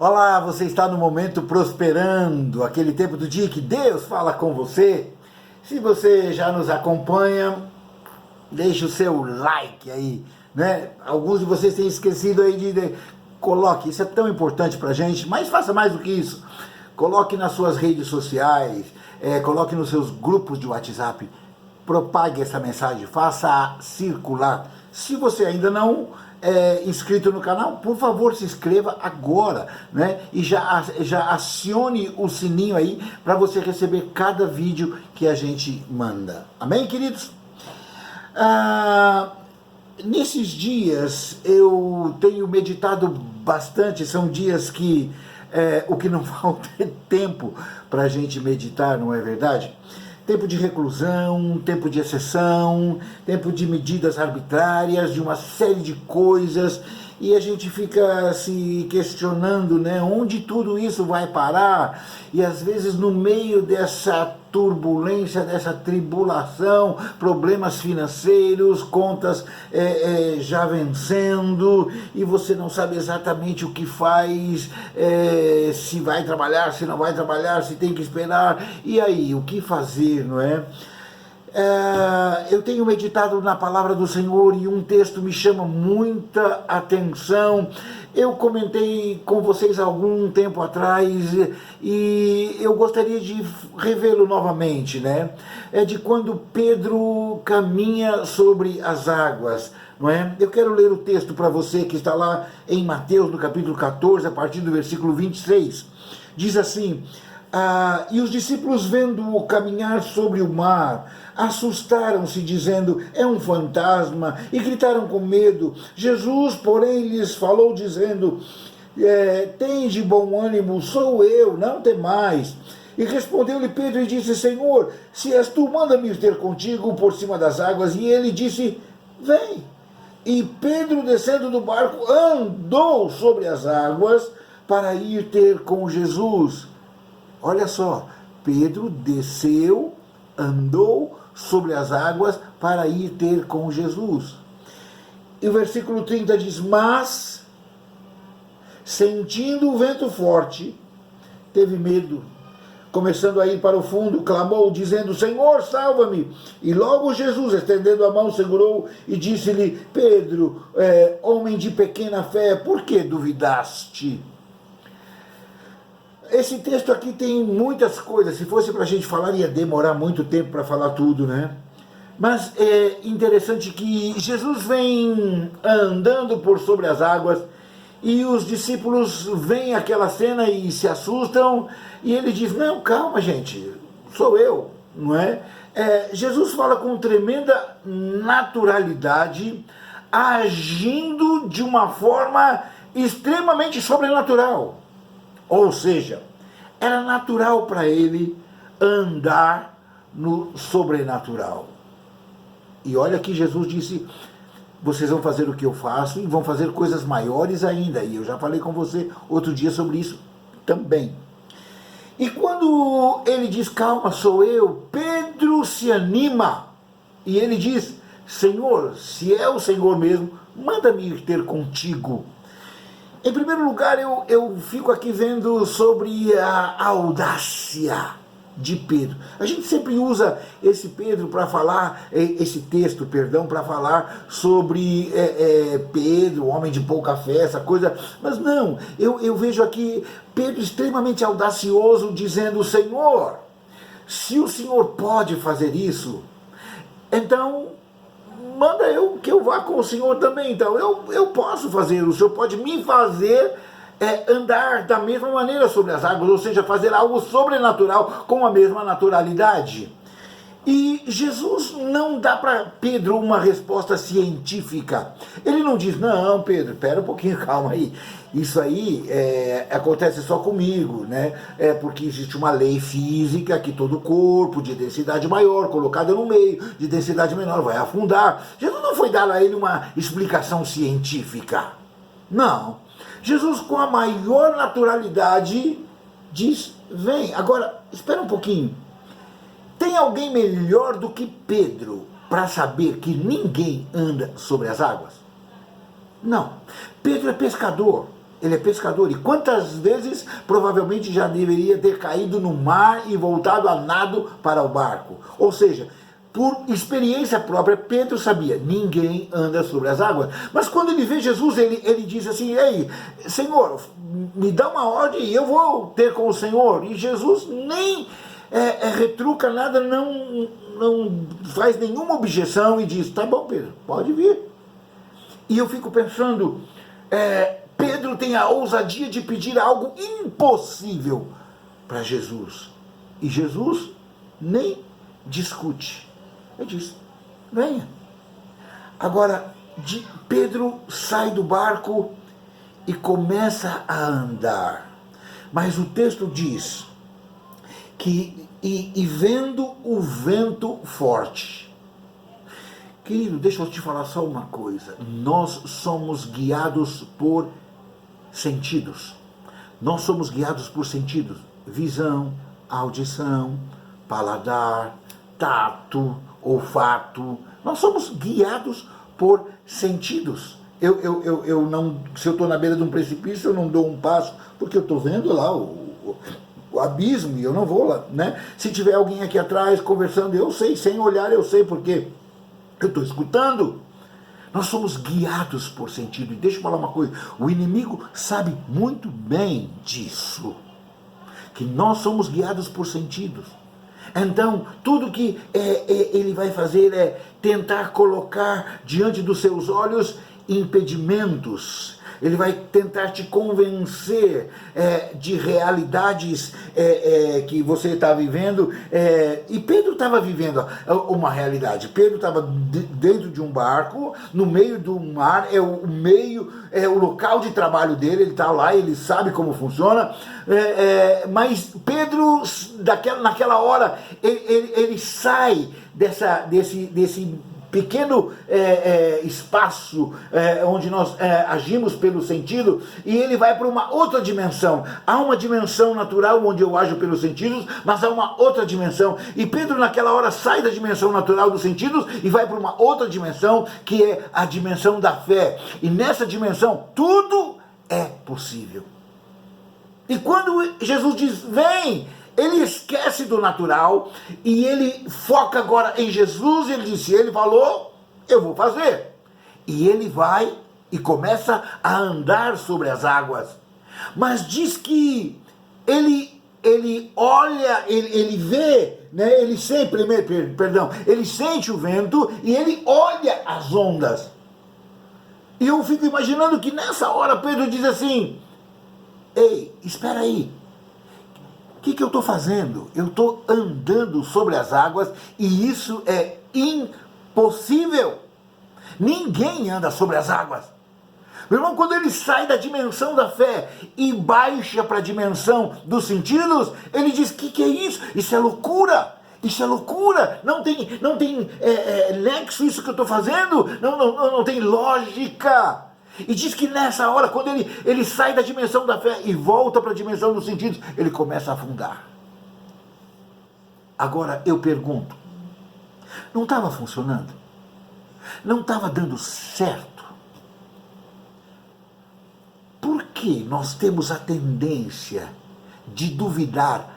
Olá, você está no momento prosperando, aquele tempo do dia que Deus fala com você. Se você já nos acompanha, deixe o seu like aí, né? Alguns de vocês têm esquecido aí coloque, isso é tão importante pra gente, mas faça mais do que isso. Coloque nas suas redes sociais, coloque nos seus grupos de WhatsApp, propague essa mensagem, faça circular. Se você ainda não é inscrito no canal, por favor, se inscreva agora, né? E já acione o sininho aí para você receber cada vídeo que a gente manda. Amém, queridos? Nesses dias eu tenho meditado bastante, são dias que o que não falta é tempo para a gente meditar, não é verdade? Tempo de reclusão, tempo de exceção, tempo de medidas arbitrárias, de uma série de coisas, e a gente fica se questionando, né, onde tudo isso vai parar, e às vezes no meio dessa turbulência, dessa tribulação, problemas financeiros, contas já vencendo, e você não sabe exatamente o que faz, se vai trabalhar, se não vai trabalhar, se tem que esperar, e aí, o que fazer, não é? Eu tenho meditado na palavra do Senhor e um texto me chama muita atenção. Eu comentei com vocês há algum tempo atrás e eu gostaria de revê-lo novamente, né? É de quando Pedro caminha sobre as águas, não é? Eu quero ler o texto para você que está lá em Mateus, no capítulo 14, a partir do versículo 26. Diz assim: e os discípulos, vendo-o caminhar sobre o mar, assustaram-se, dizendo: é um fantasma, e gritaram com medo. Jesus, porém, lhes falou, dizendo: tende bom ânimo, sou eu, não temais. E respondeu-lhe Pedro e disse: Senhor, se és tu, manda-me ter contigo por cima das águas. E ele disse: vem. E Pedro, descendo do barco, andou sobre as águas para ir ter com Jesus. Olha só, Pedro desceu, andou sobre as águas para ir ter com Jesus. E o versículo 30 diz: mas, sentindo o vento forte, teve medo. Começando a ir para o fundo, clamou, dizendo: Senhor, salva-me. E logo Jesus, estendendo a mão, segurou e disse-lhe: Pedro, homem de pequena fé, por que duvidaste? Esse texto aqui tem muitas coisas. Se fosse para a gente falar, ia demorar muito tempo para falar tudo, né? Mas é interessante que Jesus vem andando por sobre as águas e os discípulos veem aquela cena e se assustam, e ele diz: não, calma, gente, sou eu, não é? Jesus fala com tremenda naturalidade, agindo de uma forma extremamente sobrenatural. Ou seja, era natural para ele andar no sobrenatural. E olha que Jesus disse: vocês vão fazer o que eu faço e vão fazer coisas maiores ainda. E eu já falei com você outro dia sobre isso também. E quando ele diz: calma, sou eu, Pedro se anima. E ele diz: Senhor, se é o Senhor mesmo, manda-me ir ter contigo. Em primeiro lugar, eu fico aqui vendo sobre a audácia de Pedro. A gente sempre usa esse Pedro para falar, esse texto, perdão, para falar sobre Pedro, homem de pouca fé, essa coisa. Mas não, eu vejo aqui Pedro extremamente audacioso, dizendo: Senhor, se o Senhor pode fazer isso, então manda que eu vá com o Senhor também. Então eu posso fazer, o Senhor pode me fazer andar da mesma maneira sobre as águas, ou seja, fazer algo sobrenatural com a mesma naturalidade. E Jesus não dá para Pedro uma resposta científica. Ele não diz: não, Pedro, espera um pouquinho, calma aí. Isso aí acontece só comigo, né? Porque existe uma lei física que todo corpo de densidade maior, colocado no meio, de densidade menor, vai afundar. Jesus não foi dar a ele uma explicação científica. Não. Jesus, com a maior naturalidade, diz: vem. Agora, espera um pouquinho. Tem alguém melhor do que Pedro para saber que ninguém anda sobre as águas? Não. Pedro é pescador. Ele é pescador. E quantas vezes provavelmente já deveria ter caído no mar e voltado a nado para o barco? Ou seja, por experiência própria, Pedro sabia, ninguém anda sobre as águas. Mas quando ele vê Jesus, ele diz assim, ei, Senhor, me dá uma ordem e eu vou ter com o Senhor. E Jesus nem retruca nada, não faz nenhuma objeção e diz, tá bom, Pedro, pode vir. E eu fico pensando, Pedro tem a ousadia de pedir algo impossível para Jesus. E Jesus nem discute. Ele diz, venha. Agora, Pedro sai do barco e começa a andar. Mas o texto diz que, e vendo o vento forte. Querido, deixa eu te falar só uma coisa. Nós somos guiados por sentidos. Nós somos guiados por sentidos. Visão, audição, paladar, tato, olfato. Nós somos guiados por sentidos. Eu não, se eu estou na beira de um precipício, eu não dou um passo, porque eu estou vendo lá o abismo e eu não vou lá, né? Se tiver alguém aqui atrás conversando, eu sei, sem olhar eu sei, porque eu estou escutando. Nós somos guiados por sentido. E deixa eu falar uma coisa, o inimigo sabe muito bem disso, que nós somos guiados por sentidos. Então, tudo que ele vai fazer é tentar colocar diante dos seus olhos impedimentos. Ele vai tentar te convencer de realidades que você está vivendo. E Pedro estava vivendo uma realidade. Pedro estava dentro de um barco, no meio do mar, o local de trabalho dele, ele está lá, ele sabe como funciona. Mas Pedro, naquela hora, ele sai desse pequeno espaço onde nós agimos pelo sentido, e ele vai para uma outra dimensão. Há uma dimensão natural onde eu ajo pelos sentidos, mas há uma outra dimensão. E Pedro naquela hora sai da dimensão natural dos sentidos e vai para uma outra dimensão, que é a dimensão da fé. E nessa dimensão tudo é possível. E quando Jesus diz, vem, ele esquece do natural e ele foca agora em Jesus. Ele disse, ele falou, eu vou fazer. E ele vai e começa a andar sobre as águas. Mas diz que ele olha, ele vê, né? Ele sente o vento e ele olha as ondas. E eu fico imaginando que nessa hora Pedro diz assim, ei, espera aí. O que eu estou fazendo? Eu estou andando sobre as águas e isso é impossível. Ninguém anda sobre as águas. Meu irmão, quando ele sai da dimensão da fé e baixa para a dimensão dos sentidos, ele diz, que é isso? Isso é loucura. Isso é loucura. Não tem nexo isso que eu estou fazendo. Não tem lógica. E diz que nessa hora, quando ele sai da dimensão da fé e volta para a dimensão dos sentidos, ele começa a afundar. Agora eu pergunto, não estava funcionando? Não estava dando certo? Por que nós temos a tendência de duvidar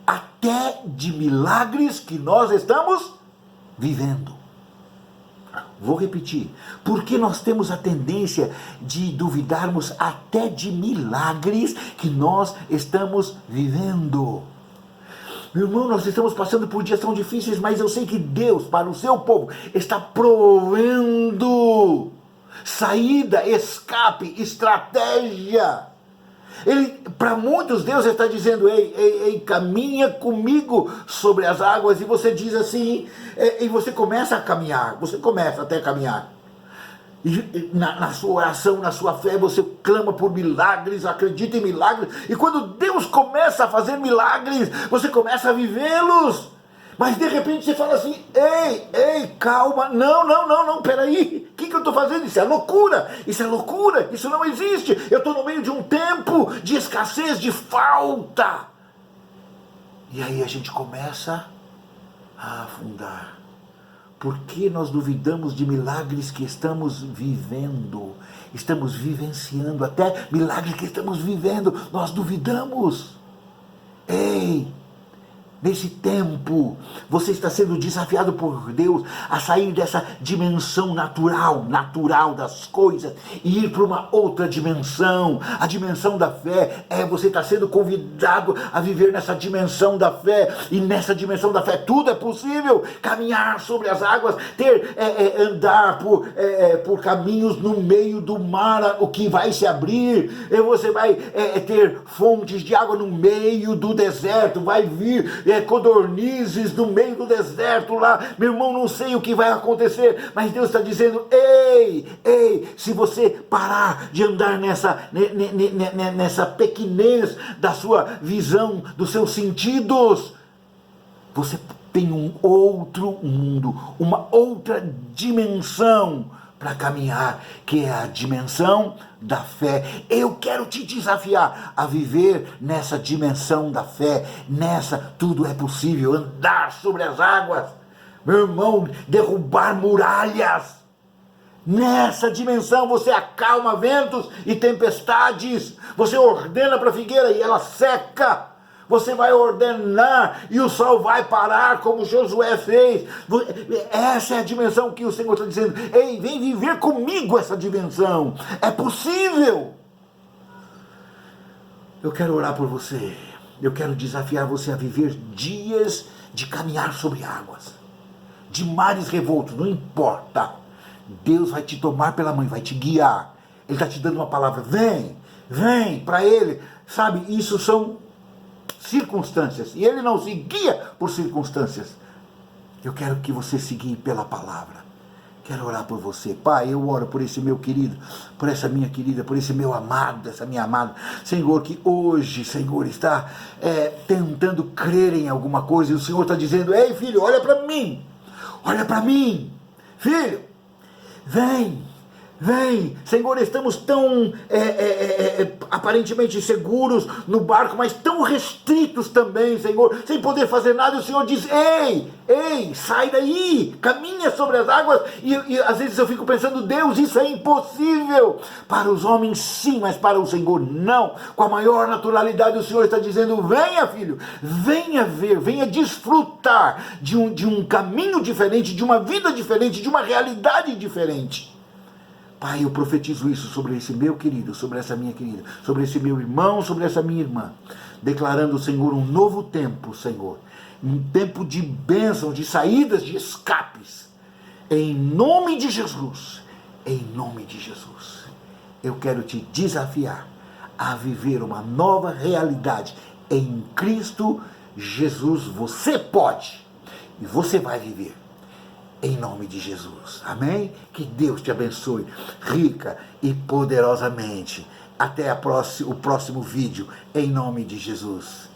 até de milagres que nós estamos vivendo? Vou repetir, porque nós temos a tendência de duvidarmos até de milagres que nós estamos vivendo. Meu irmão, nós estamos passando por dias tão difíceis, mas eu sei que Deus, para o seu povo, está provendo saída, escape, estratégia. Para muitos, Deus está dizendo, ei, caminha comigo sobre as águas, e você diz assim, e você começa a caminhar, você começa até a caminhar. E na sua oração, na sua fé, você clama por milagres, acredita em milagres, e quando Deus começa a fazer milagres, você começa a vivê-los. Mas de repente você fala assim, ei, calma, não, peraí, o que eu estou fazendo? Isso é loucura, isso não existe. Eu estou no meio de um tempo de escassez, de falta. E aí a gente começa a afundar. Porque nós duvidamos de milagres que estamos vivendo. estamos vivenciando, até milagres que estamos vivendo, nós duvidamos. Ei, nesse tempo, você está sendo desafiado por Deus a sair dessa dimensão natural das coisas e ir para uma outra dimensão, a dimensão da fé. Você está sendo convidado a viver nessa dimensão da fé, e nessa dimensão da fé tudo é possível. Caminhar sobre as águas, andar por caminhos no meio do mar, o que vai se abrir, e você vai ter fontes de água no meio do deserto, vai vir codornizes no meio do deserto lá. Meu irmão, não sei o que vai acontecer, mas Deus está dizendo: ei, se você parar de andar nessa pequenez da sua visão, dos seus sentidos, você tem um outro mundo, uma outra dimensão para caminhar, que é a dimensão da fé. Eu quero te desafiar a viver nessa dimensão da fé. Nessa, tudo é possível. Andar sobre as águas, meu irmão, derrubar muralhas. Nessa dimensão você acalma ventos e tempestades. Você ordena para a figueira e ela seca. Você vai ordenar e o sol vai parar, como Josué fez. Essa é a dimensão que o Senhor está dizendo: ei, vem viver comigo essa dimensão. É possível. Eu quero orar por você. Eu quero desafiar você a viver dias de caminhar sobre águas, de mares revoltos, não importa. Deus vai te tomar pela mão, vai te guiar. Ele está te dando uma palavra: vem para Ele. Sabe, isso são circunstâncias, e Ele não se guia por circunstâncias. Eu quero que você se guie pela palavra. Quero orar por você. Pai, eu oro por esse meu querido, por essa minha querida, por esse meu amado, essa minha amada, Senhor, que hoje, Senhor, está tentando crer em alguma coisa, e o Senhor está dizendo: ei, filho, olha para mim, filho, vem, Senhor, estamos tão aparentemente seguros no barco, mas tão restritos também, Senhor, sem poder fazer nada. O Senhor diz: ei, sai daí, caminha sobre as águas. E às vezes eu fico pensando: Deus, isso é impossível. Para os homens sim, mas para o Senhor não. Com a maior naturalidade o Senhor está dizendo: venha, filho, venha ver, venha desfrutar de um caminho diferente, de uma vida diferente, de uma realidade diferente. Pai, eu profetizo isso sobre esse meu querido, sobre essa minha querida, sobre esse meu irmão, sobre essa minha irmã, declarando, Senhor, um novo tempo, Senhor, um tempo de bênção, de saídas, de escapes, em nome de Jesus, eu quero te desafiar a viver uma nova realidade em Cristo Jesus. Você pode, e você vai viver. Em nome de Jesus, amém? Que Deus te abençoe rica e poderosamente. Até o próximo vídeo, em nome de Jesus.